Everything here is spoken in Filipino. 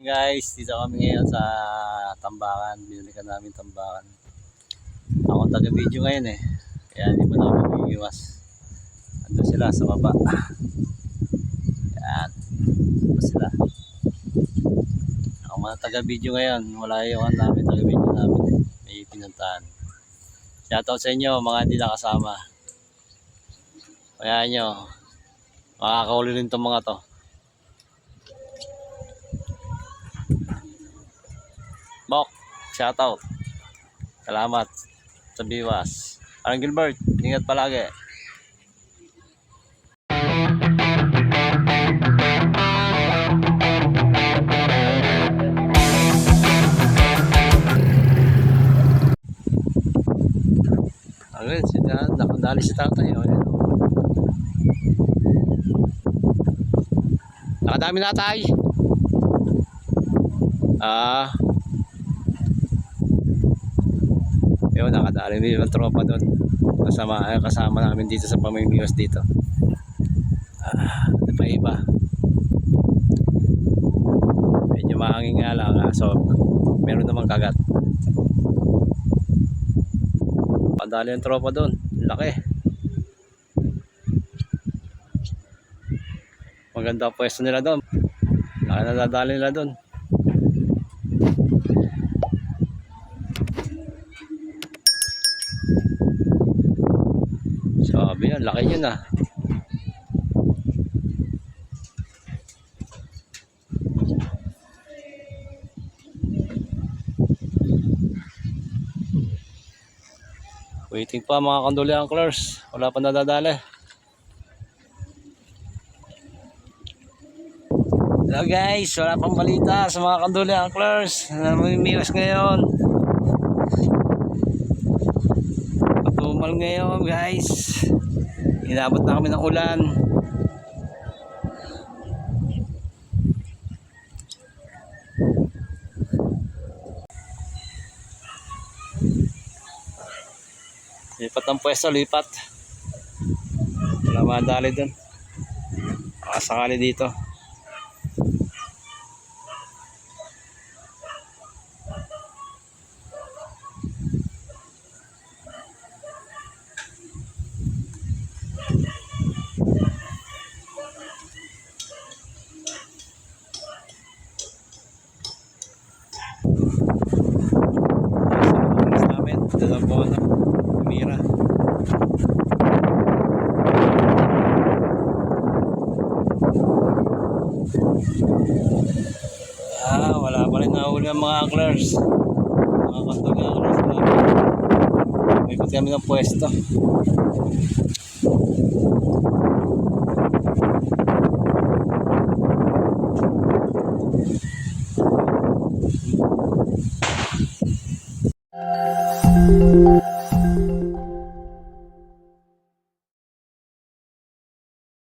Guys, dito kami ngayon sa tambakan. Binili ka namin tambakan. Ako taga-video ngayon eh. Kaya hindi mo na ako mag-iwas. Ando sila sa baba. Yan. Ando sila. Ako mga taga-video ngayon. Wala yung namin taga-video namin eh. May pinuntahan. Shoutout sa inyo mga hindi nakasama. Kaya nyo. Makakahuli rin itong mga to. Bok, shoutout. Salamat sa biwas. Parang Gilbert, ingat palagi. Ayun, nakadali si tatay. Nakadami na tayo. Yun, nakadali din yung tropa doon. Kasama namin dito sa pamimiwas dito. Ito pa iba. Medyo mahangin nga lang. So, meron namang kagat. Padali yung tropa doon. Laki. Maganda pwesto nila doon. Laki na dadali nila doon. Sabi yan, laki yun ah. Waiting pa mga kanduli anglers. Wala pa nadadali. Hello guys, wala pang balita sa mga kanduli anglers. Namimiwas ngayon. Patumal ngayon guys. Inabot na kami ng ulan. Lipat ang pwesto, lipat. Wala madali dun. Makasakali dito. Dalang po na mira. Wala pa rin nahuli ang mga anglers. Mga kanduli anglers namin. May ikot kami ng pwesto.